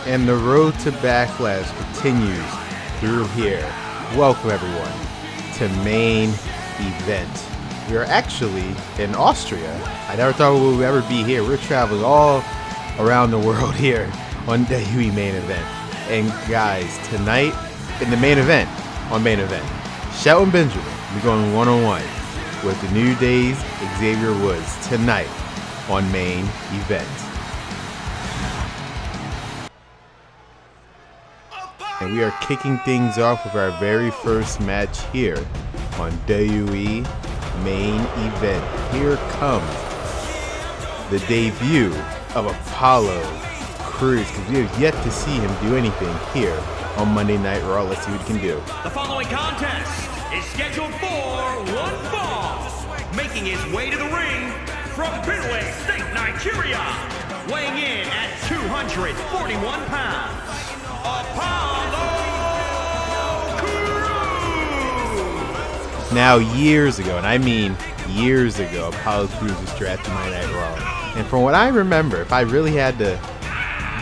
And the road to Backlash continues through here. Welcome everyone to main event. We are actually in Austria. I never thought we would ever be here. We're traveling all around the world here on WWE main event. And guys, tonight in the main event, Shelton Benjamin will be going one-on-one with the New Day's Xavier Woods tonight on main event. And we are kicking things off with our very first match here on WWE main event. Here comes the debut of Apollo Crews, because we have yet to see him do anything here on Monday Night Raw. Let's see what he can do. The following contest is scheduled for one fall. Making his way to the ring from Benue State, Nigeria, weighing in at 241 pounds, Apollo Crews. Now, years ago, and I mean years ago, Apollo Crews was drafted Monday Night Raw. And from what I remember, if I really had to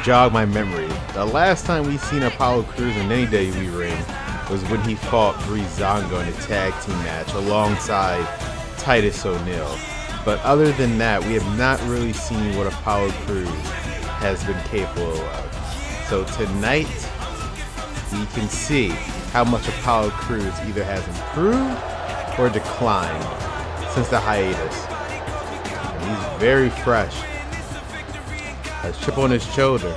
jog my memory, the last time we seen Apollo Crews in any WWE ring was when he fought Breezango in a tag team match alongside Titus O'Neil. But other than that, we have not really seen what Apollo Crews has been capable of. So tonight, we can see how much Apollo Crews either has improved or declined since the hiatus. And he's very fresh. Has chip on his shoulder.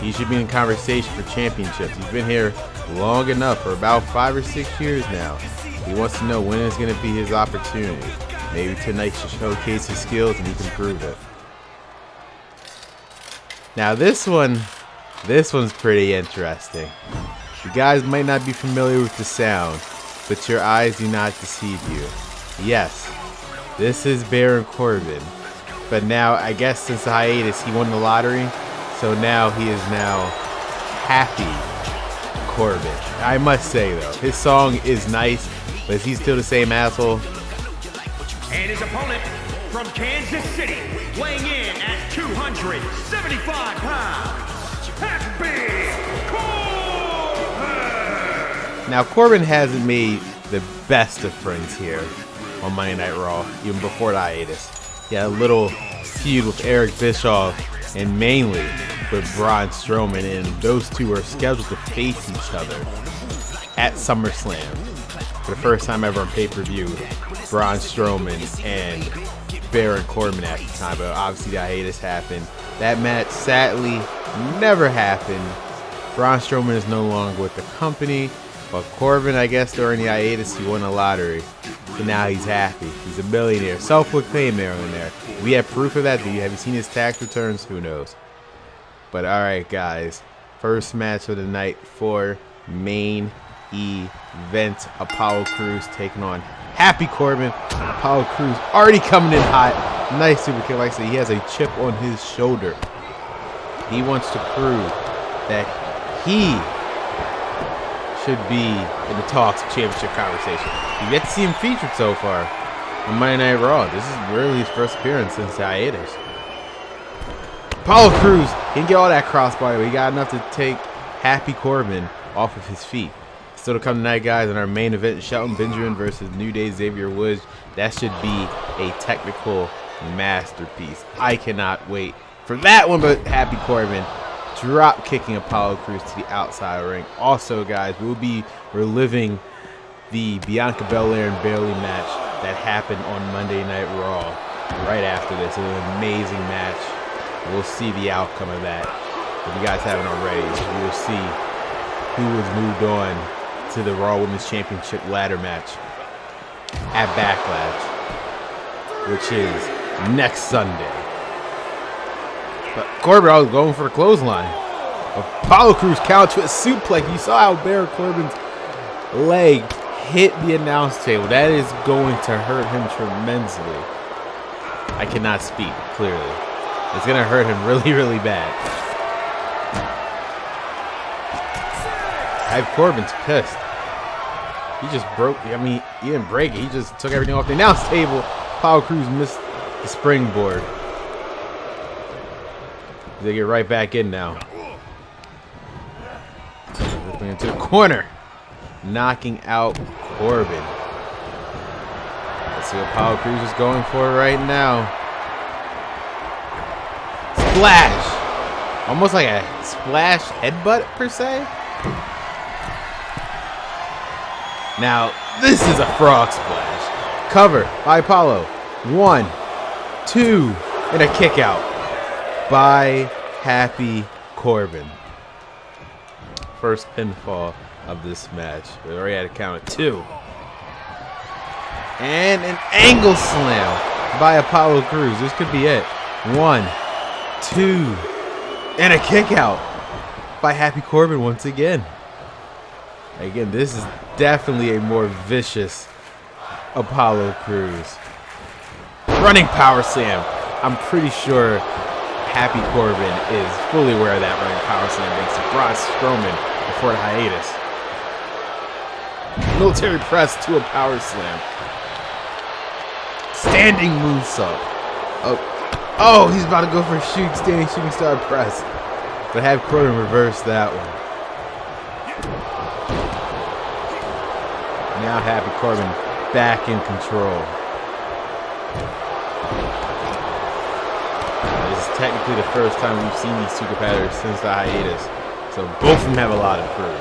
He should be in conversation for championships. He's been here long enough, for about 5 or 6 years now. He wants to know when is going to be his opportunity. Maybe tonight should showcase his skills and he can prove it. Now this one's pretty interesting. You guys might not be familiar with the sound, but your eyes do not deceive you. Yes, this is Baron Corbin. But now, I guess since the hiatus, he won the lottery. So now he is now Happy Corbin. I must say, though, his song is nice, but is he still the same asshole? And his opponent from Kansas City, weighing in at 275 pounds, Happy Corbin. Now, Corbin hasn't made the best of friends here on Monday Night Raw, even before the hiatus. He had a little feud with Eric Bischoff and mainly with Braun Strowman, and those two are scheduled to face each other at SummerSlam for the first time ever on pay-per-view. Braun Strowman and Baron Corbin at the time, but obviously the hiatus happened. That match sadly never happened. Braun Strowman is no longer with the company, but Corbin, I guess during the hiatus, he won a lottery. So now he's happy. He's a millionaire. Self-proclaimed millionaire. We have proof of that. Have you seen his tax returns? Who knows? But alright guys. First match of the night for main event. Apollo Crews taking on Happy Corbin. Apollo Crews already coming in hot. Nice super kick. Like I said, he has a chip on his shoulder. He wants to prove that he should be in the talks of championship conversation. You get to see him featured so far on Monday Night Raw. This is really his first appearance since the hiatus. Apollo Crews, he didn't get all that crossbody, but he got enough to take Happy Corbin off of his feet. Still to come tonight, guys, in our main event, Shelton Benjamin versus New Day's Xavier Woods. That should be a technical masterpiece. I cannot wait for that one, but Happy Corbin drop kicking Apollo Crews to the outside ring. Also, guys, we'll be reliving the Bianca Belair and Bayley match that happened on Monday Night Raw right after this. It was an amazing match. We'll see the outcome of that. If you guys haven't already, we'll see who was moved on to the Raw Women's Championship ladder match at Backlash, which is next Sunday. But Corbin, I was going for the clothesline. Apollo Crews count to a suplex. You saw how Baron Corbin's leg hit the announce table. That is going to hurt him tremendously. I cannot speak clearly. It's going to hurt him really, really bad. Corbin's pissed. He just broke. I mean, he didn't break it. He just took everything off the announce table. Apollo Crews missed the springboard. They get right back in now. Bring him to the corner. Knocking out Corbin. Let's see what Apollo Crews is going for right now. Splash. Almost like a splash headbutt per se. Now, this is a frog splash. Cover by Apollo. 1, 2, and a kick out by Happy Corbin. First pinfall of this match. We already had a count of 2. And an angle slam by Apollo Crews. This could be it. 1, 2, and a kick out by Happy Corbin once again. Again, this is definitely a more vicious Apollo Crews. Running power slam. I'm pretty sure Happy Corbin is fully aware of that running power slam thanks to Braun Strowman before the hiatus. Military press to a power slam. Standing moonsault. Oh, he's about to go for a standing shooting star press. But Happy Corbin reversed that one. Now Happy Corbin back in control. This is technically the first time we've seen these two competitors since the hiatus. So both of them have a lot to prove.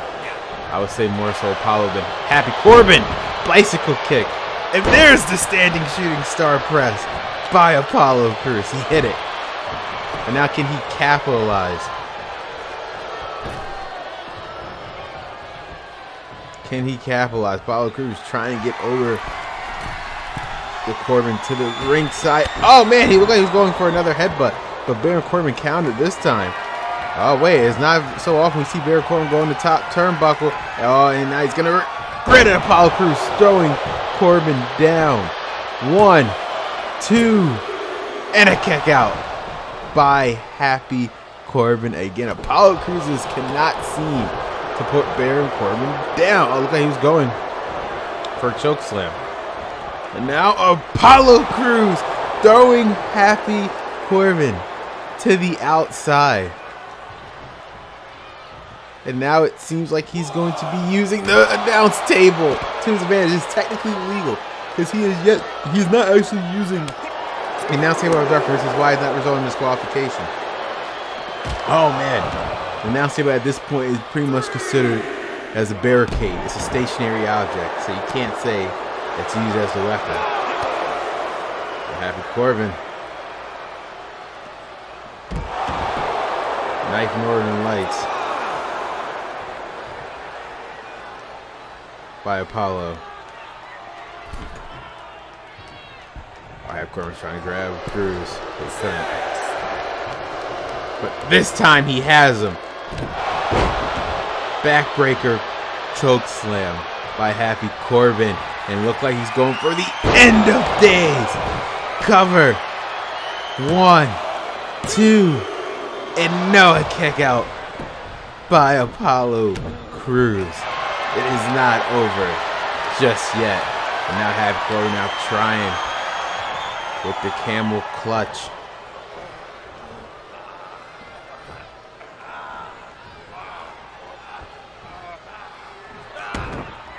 I would say more so Apollo than Happy Corbin. Bicycle kick. And there's the standing shooting star press by Apollo Crews. He hit it. And now can he capitalize? Can he capitalize? Apollo Crews trying to get over the Corbin to the ringside. Oh man, he looked like he was going for another headbutt. But Baron Corbin countered this time. Oh wait, it's not so often we see Baron Corbin go in the top turnbuckle. Oh, and now he's gonna grit at Apollo Crews, throwing Corbin down. 1, 2, and a kick out by Happy Corbin. Again, Apollo Crews cannot seem to put Baron Corbin down. Oh, look like he was going for a choke slam. And now Apollo Crews throwing Happy Corbin to the outside. And now it seems like he's going to be using the announce table to his advantage. It's technically illegal because he's not actually using the announce table as reference. This is why it's not resulting in disqualification. Oh man, the announce table at this point is pretty much considered as a barricade. It's a stationary object, so you can't say it's used as a weapon. Happy Corbin. Knife Northern Lights by Apollo. Happy Corbin's trying to grab Crews. But this time he has him. Backbreaker choke slam by Happy Corbin. And look like he's going for the end of days. Cover. 1, 2, and no, a kick out by Apollo Crews. It is not over just yet. And now Happy Corbin now trying with the camel clutch.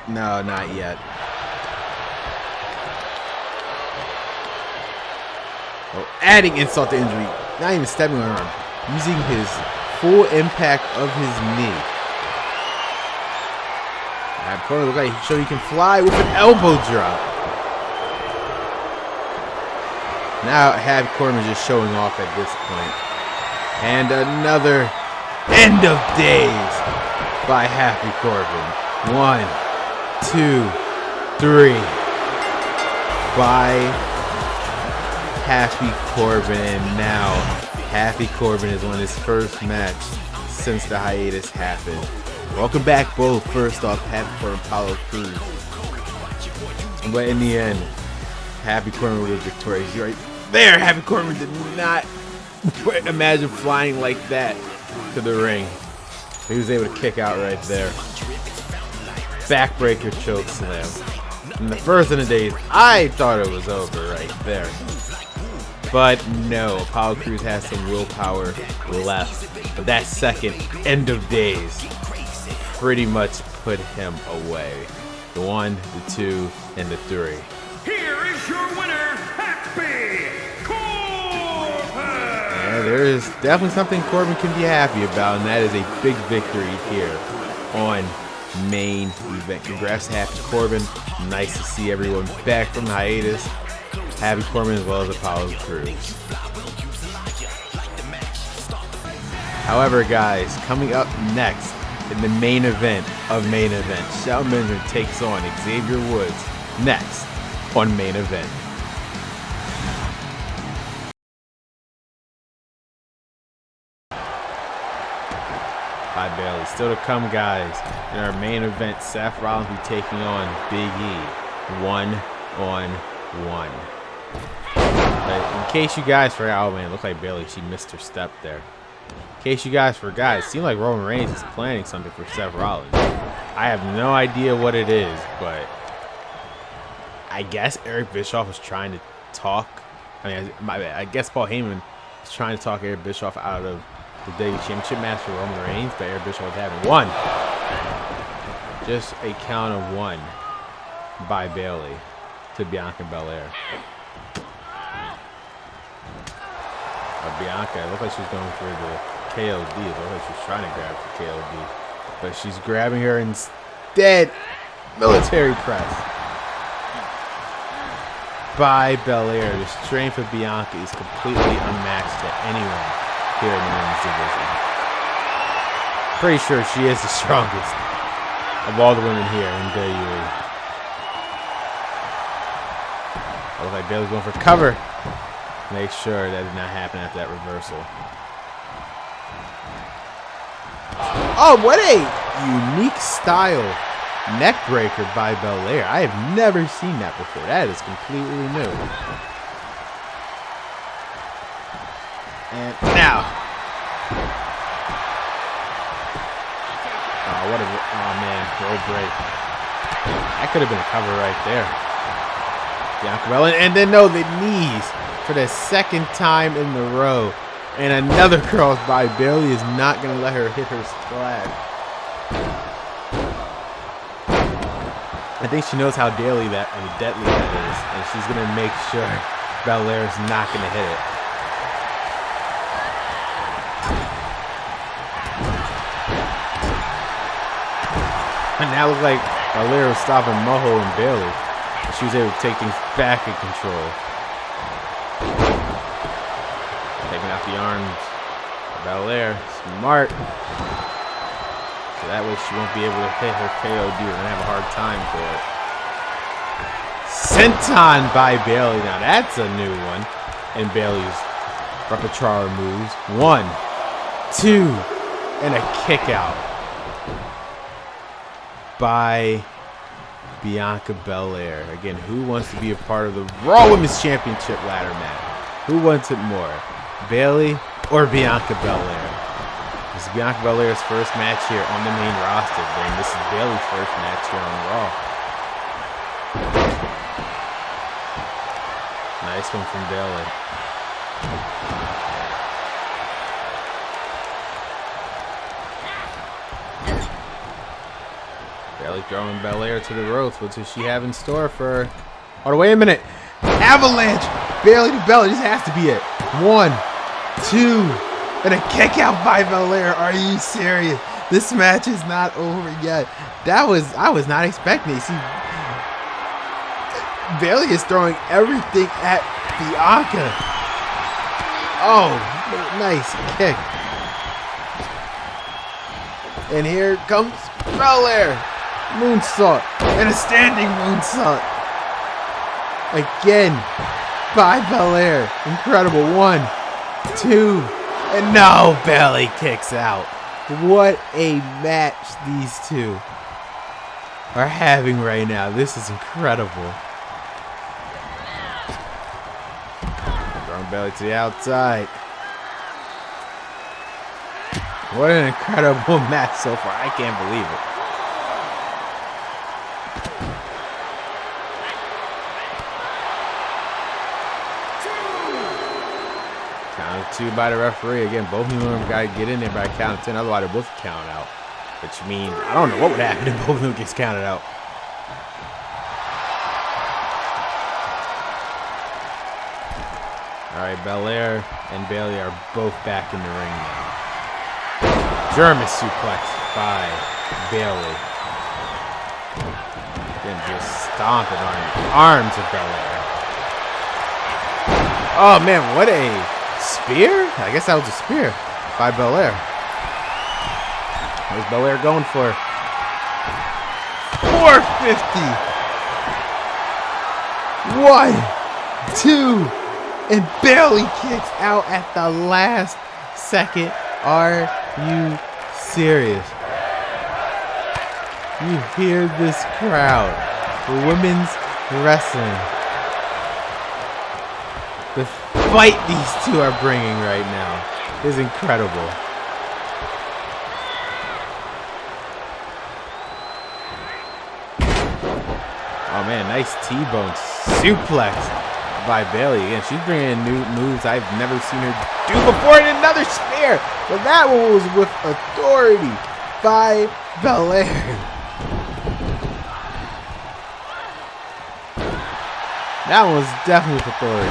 No, not yet. Oh, adding insult to injury. Not even stepping on him. Using his full impact of his knee. Happy Corbin looks like he showed he can fly with an elbow drop. Now Happy Corbin is just showing off at this point. And another end of days by Happy Corbin. 1, 2, 3 by Happy Corbin. And now Happy Corbin is on his first match since the hiatus happened. Welcome back both. First off, Happy Corbin, Apollo Crews. But in the end, Happy Corbin was victorious. Right there, Happy Corbin did not imagine flying like that to the ring. He was able to kick out right there. Backbreaker choke slam. And the first in the days, I thought it was over right there. But no, Apollo Crews has some willpower left. But that second end of days pretty much put him away. The 1, the 2, and the 3. Here is your winner, Happy Corbin! Yeah, there is definitely something Corbin can be happy about, and that is a big victory here on main event. Congrats to Happy Corbin. Nice to see everyone back from hiatus. Happy Corbin as well as Apollo Crews. However, guys, coming up next in the main event of main event, Shelton Benjamin takes on Xavier Woods next on main event. By Bayley. Still to come, guys, in our main event, Seth Rollins will be taking on Big E 1-on-1. In case you guys forgot, oh man, it looked like Bayley, she missed her step there. In case you guys forgot, it seemed like Roman Reigns is planning something for Seth Rollins. I have no idea what it is, but I guess Eric Bischoff was trying to talk. I guess Paul Heyman was trying to talk Eric Bischoff out of the WWE Championship match for Roman Reigns, but Eric Bischoff was having one. Just a count of 1 by Bayley to Bianca Belair. Bianca, it looked like she was going for the KOD. It looked like she was trying to grab for KOD. But she's grabbing her instead. Military press by Belair. The strength of Bianca is completely unmatched to anyone here in the women's division. Pretty sure she is the strongest of all the women here in WWE. Looks like Bayley's going for cover. Make sure that did not happen after that reversal. Oh, what a unique style neck breaker by Belair. I have never seen that before. That is completely new. And now. Oh, what a, oh man, road break. That could have been a cover right there. Bianca Belair, and then no, the knees for the second time in the row. And another cross by Bayley is not going to let her hit her splash. I think she knows how deadly that is, and she's going to make sure Belair is not going to hit it. And that looked like Belair was stopping Moho and Bayley. She was able to take things back in control. Taking out the arms of Belair. Smart. So that way she won't be able to hit her KOD. We're going to have a hard time for it. Senton by Bayley. Now that's a new one in Bayley's repertoire of moves. 1, 2, and a kick out by Bianca Belair. Again, who wants to be a part of the Raw Women's Championship ladder match? Who wants it more? Bayley or Bianca Belair? This is Bianca Belair's first match here on the main roster, and this is Bayley's first match here on Raw. Nice one from Bayley. Bayley throwing Belair to the ropes. What does she have in store for her? Oh, wait a minute. Avalanche. Bayley to Belair. This has to be it. 1, 2, and a kick out by Belair. Are you serious? This match is not over yet. I was not expecting it. See, Bayley is throwing everything at Bianca. Oh, nice kick. And here comes Belair. Moonsault. And a standing moonsault. Again by Belair. Incredible. 1, 2, and no, Bayley kicks out. What a match these two are having right now. This is incredible. Throwing Bayley to the outside. What an incredible match so far. I can't believe it. 2 by the referee. Again, both of them got to get in there by a count of 10. Otherwise, they both count out. Which means, I don't know what would happen if both of them gets counted out. All right, Belair and Bayley are both back in the ring now. German suplex by Bayley. Again, just stomping on the arms of Belair. Oh man, what a spear! I guess that was a spear by Belair. What's Belair going for? 450! 1, 2, and Bayley kicks out at the last second. Are you serious? You hear this crowd. Women's wrestling. The fight these two are bringing right now is incredible. Oh man, nice T-bone suplex by Bayley. Again, she's bringing in new moves I've never seen her do before. And another spear. But that one was with authority by Belair. That one was definitely with authority.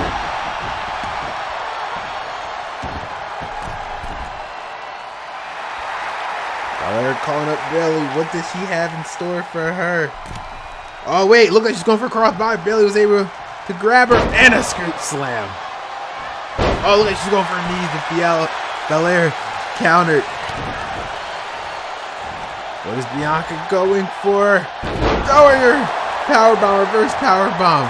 Belair calling up Bayley. What does she have in store for her? Oh wait, look like she's going for a crossbody. Bayley was able to grab her and a scoop slam. Oh, look like she's going for a knee. The Belair countered. What is Bianca going for? Throwing her powerbomb, reverse powerbomb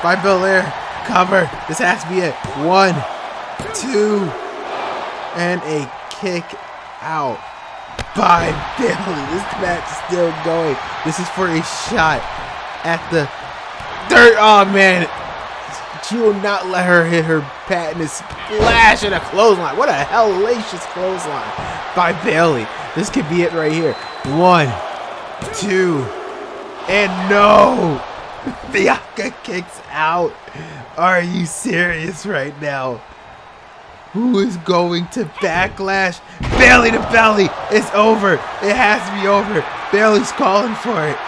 by Belair. Cover. This has to be it. 1, 2, and a kick out by Bayley. This match is still going. This is for a shot at the third. Oh man, she will not let her hit her patented splash and a clothesline. What a hellacious clothesline by Bayley. This could be it right here. 1, 2, and no. Bianca kicks out. Are you serious right now? Who is going to backlash? Bayley to belly. It's over. It has to be over. Bayley's calling for it.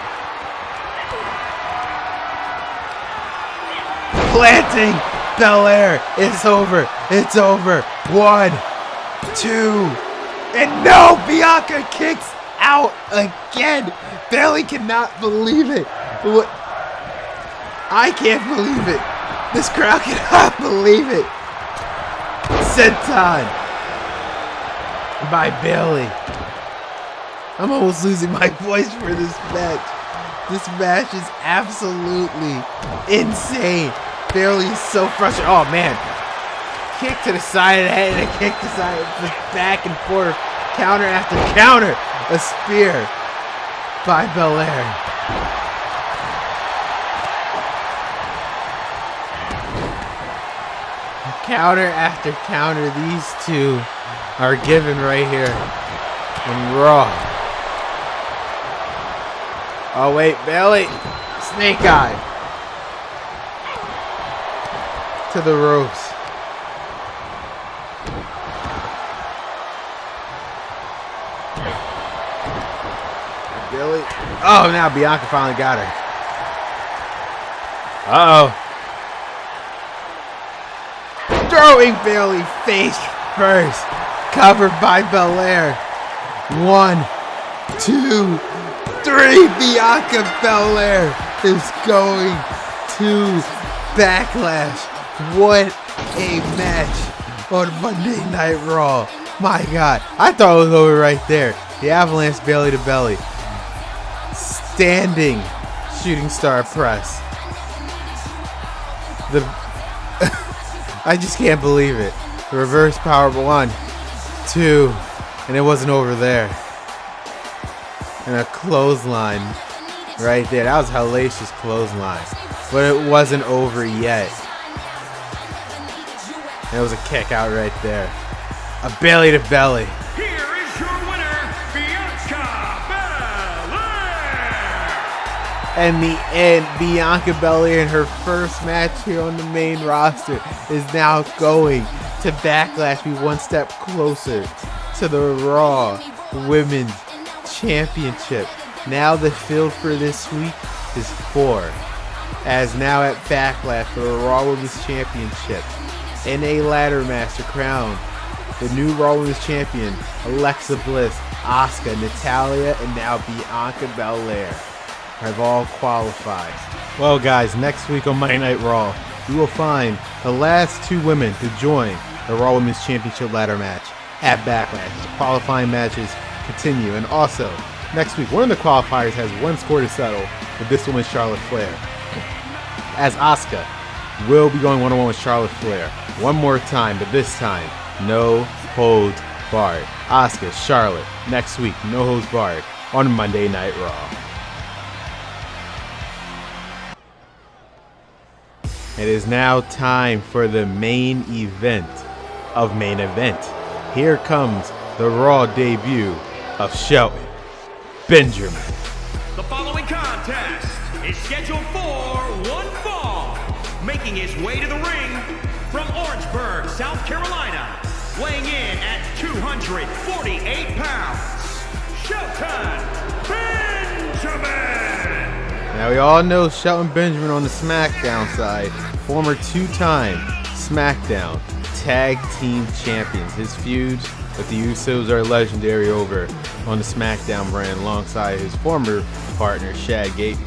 Planting Belair. It's over. It's over. 1, 2, and no! Bianca kicks out again. Bayley cannot believe it. What? I can't believe it. This crowd cannot believe it. Senton by Bayley. I'm almost losing my voice for this match. This match is absolutely insane. Bayley is so frustrated. Oh man. Kick to the side of the head and a kick to the side. Just back and forth. Counter after counter. A spear by Belair. Counter after counter, these two are given right here in Raw. Oh wait, Bayley, snake eye to the ropes. Bayley, oh now Bianca finally got her. Uh-oh. Throwing Bayley face first. Covered by Belair. 1, 2, 3. Bianca Belair is going to Backlash. What a match on Monday Night Raw. My God. I thought it was over right there. The Avalanche Bayley to belly. Standing shooting star press. I just can't believe it. The reverse power 1, 2, and it wasn't over there. And a clothesline right there. That was a hellacious clothesline. But it wasn't over yet. And it was a kick out right there. A Bayley to belly. Here is your winner, Bianca Belair. And the end, Bianca Belair in her first match here on the main roster is now going to Backlash be one step closer to the Raw Women's Championship. Now the field for this week is 4. As now at Backlash for the Raw Women's Championship, in a ladder match to crown the new Raw Women's Champion, Alexa Bliss, Asuka, Natalya, and now Bianca Belair have all qualified. Well guys, next week on Monday Night Raw, we will find the last 2 women to join the Raw Women's Championship ladder match at Backlash. The qualifying matches continue, and also next week, one of the qualifiers has 1 score to settle with this woman, Charlotte Flair, as Asuka will be going one-on-one with Charlotte Flair one more time, but this time, no holds barred. Asuka, Charlotte, next week, no holds barred on Monday Night Raw. It is now time for the main event of main event. Here comes the Raw debut of Shelton Benjamin. The following contest is scheduled for 1 fall. Making his way to the ring from Orangeburg, South Carolina, weighing in at 248 pounds, Shelton Benjamin. Now we all know Shelton Benjamin on the SmackDown side, former 2-time SmackDown Tag Team Champions. His feuds with the Usos are legendary over on the SmackDown brand alongside his former partner Shad Gable,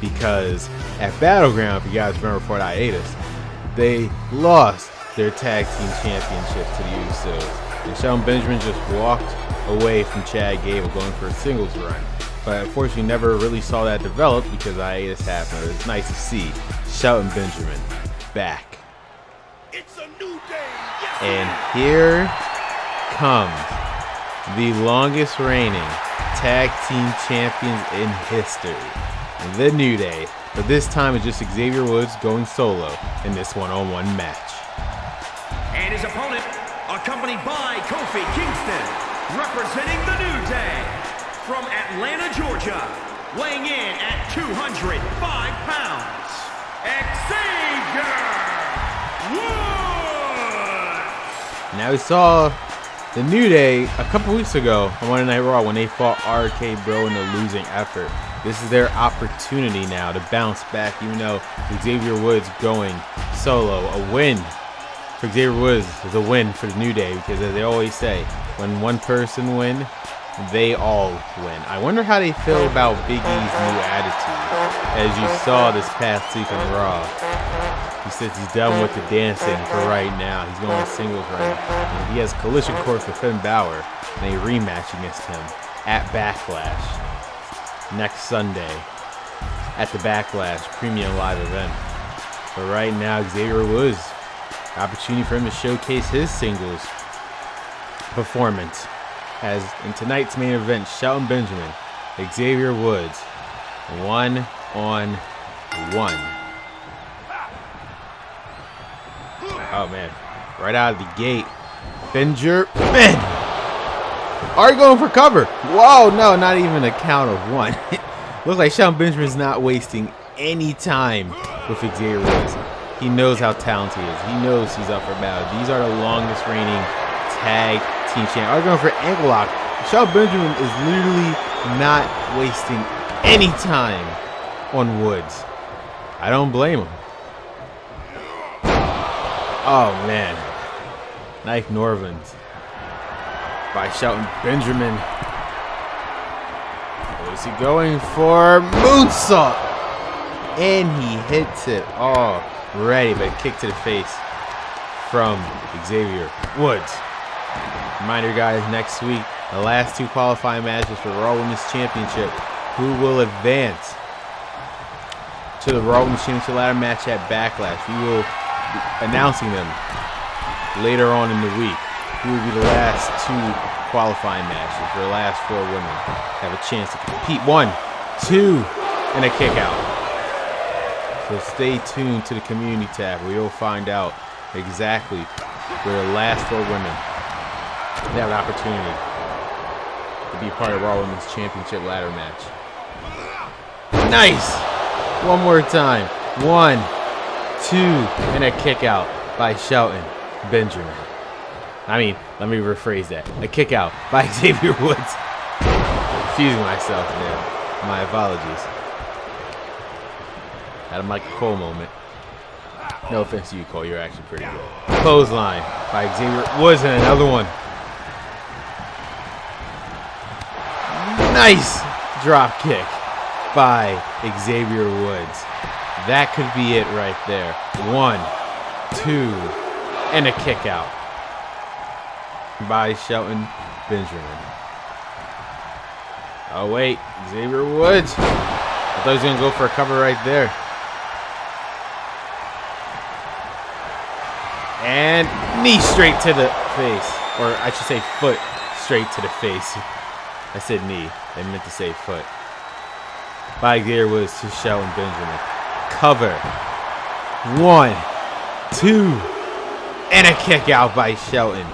because at Battleground, if you guys remember before the hiatus, they lost their Tag Team Championship to the Usos, and Shelton Benjamin just walked away from Chad Gable going for a singles run. But unfortunately never really saw that develop because the hiatus happened. It's nice to see Shelton Benjamin back. It's a new day. Yes, and here comes the longest reigning tag team champions in history, The New Day. But this time it's just Xavier Woods going solo in this one-on-one match. And his opponent, accompanied by Kofi Kingston, representing The New Day, from Atlanta, Georgia, weighing in at 205 pounds, Xavier Woods! Now we saw The New Day a couple weeks ago on Monday Night Raw when they fought RK Bro in a losing effort. This is their opportunity now to bounce back, even though Xavier Woods going solo. A win for Xavier Woods is a win for The New Day, because as they always say, when one person wins, they all win. I wonder how they feel about Big E's new attitude. As you saw this past week on Raw, he says he's done with the dancing for right now. He's going singles right now. And he has collision course with Finn Balor and a rematch against him at Backlash next Sunday at the Backlash Premium Live event. But right now, Xavier Woods, opportunity for him to showcase his singles performance. As in tonight's main event, Shelton Benjamin, Xavier Woods, 1-on-1. Oh man, right out of the gate, Benjamin. Are you going for cover? Whoa, no, not even a count of 1. Looks like Shelton Benjamin's not wasting any time with Xavier Woods. He knows how talented he is. He knows he's up for battle. These are the longest reigning tag team champ. Are going for ankle lock. Shelton Benjamin is literally not wasting any time on Woods. I don't blame him. Oh man. Knife Norvins by Shelton Benjamin. What is he going for? Moonsault! And he hits it already, but a kick to the face from Xavier Woods. Reminder, guys, next week, the last 2 qualifying matches for the Raw Women's Championship. Who will advance to the Raw Women's Championship ladder match at Backlash? We will be announcing them later on in the week. Who will be the last 2 qualifying matches for the last 4 women have a chance to compete. 1, 2, and a kick out. So stay tuned to the community tab where you'll find out exactly where the last 4 women they have an opportunity to be part of Raw Women's Championship ladder match. Nice! One more time. 1, 2, and a kick out by Shelton Benjamin. I mean, let me rephrase that. A kick out by Xavier Woods. Confusing myself there. My apologies. Had a Michael Cole moment. No offense to you, Cole. You're actually pretty good. Clothesline by Xavier Woods and another one. Nice drop kick by Xavier Woods. That could be it right there. 1, 2, and a kick out by Shelton Benjamin. Oh wait, Xavier Woods. I thought he was gonna go for a cover right there. And knee straight to the face. Or I should say foot straight to the face. I said knee. I meant to say foot. By Xavier Woods to Shelton Benjamin. Cover. 1, 2, and a kick out by Shelton.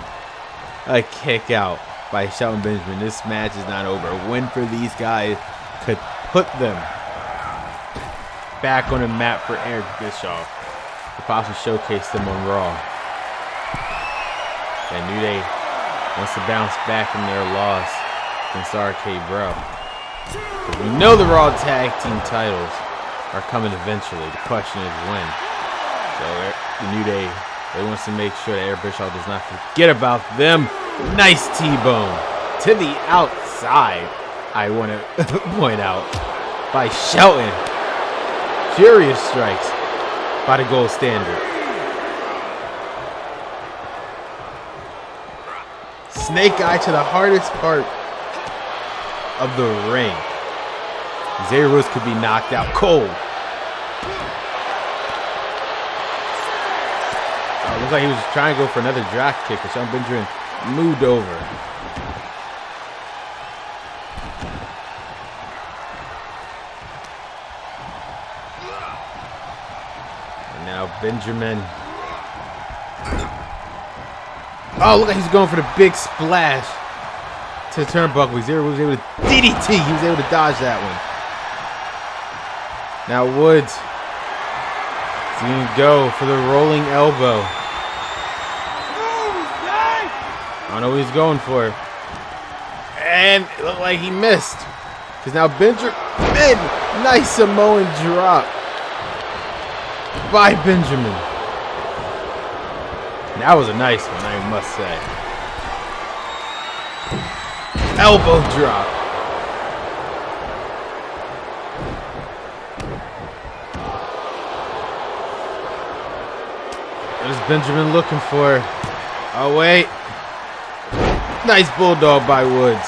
A kick out by Shelton Benjamin. This match is not over. A win for these guys could put them back on the map for Eric Bischoff. Could possibly showcase them on Raw. And New Day wants to bounce back from their loss against RK Bro. But we know the Raw Tag Team titles are coming eventually. The question is when. So the New Day, they wants to make sure that Eric Bischoff does not forget about them. Nice T-bone to the outside, I want to point out, by Shelton. Furious strikes by the gold standard. Snake eye to the hardest part of the ring. Xavier Woods could be knocked out cold. Looks like he was trying to go for another drop kick, but Shelton Benjamin moved over. And now Benjamin. Oh, look like he's going for the big splash to the turnbuckle. Xavier was able to DDT. He was able to dodge that one. Now Woods is going to go for the rolling elbow. I don't know what he's going for. And it looked like he missed. Because now Benjamin, nice Samoan drop by Benjamin. That was a nice one, I must say. Elbow drop. What is Benjamin looking for? Oh, wait. Nice bulldog by Woods.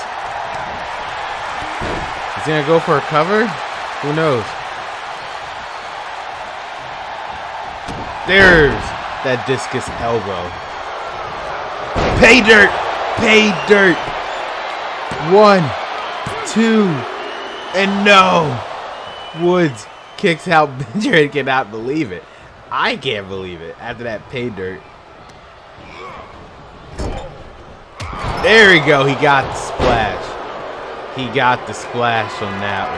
Is he going to go for a cover? Who knows? There's that discus elbow. Pay dirt. Pay dirt. 1, 2, and no. Woods kicks out Benjamin. Cannot believe it. I can't believe it after that pay dirt. There we go. He got the splash. He got the splash on that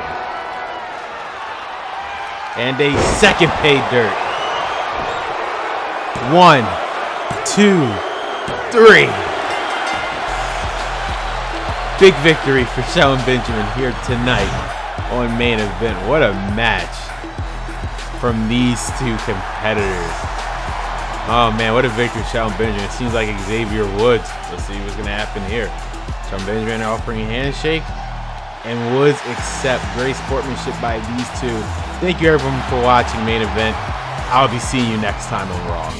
one. And a second pay dirt. 1, 2, 3. Big victory for Shelton Benjamin here tonight on Main Event. What a match from these two competitors. Oh man, what a victory, Shelton Benjamin. It seems like Xavier Woods. Let's see what's going to happen here. Shelton Benjamin offering a handshake, and Woods accept. Great sportsmanship by these two. Thank you everyone for watching Main Event. I'll be seeing you next time on Raw.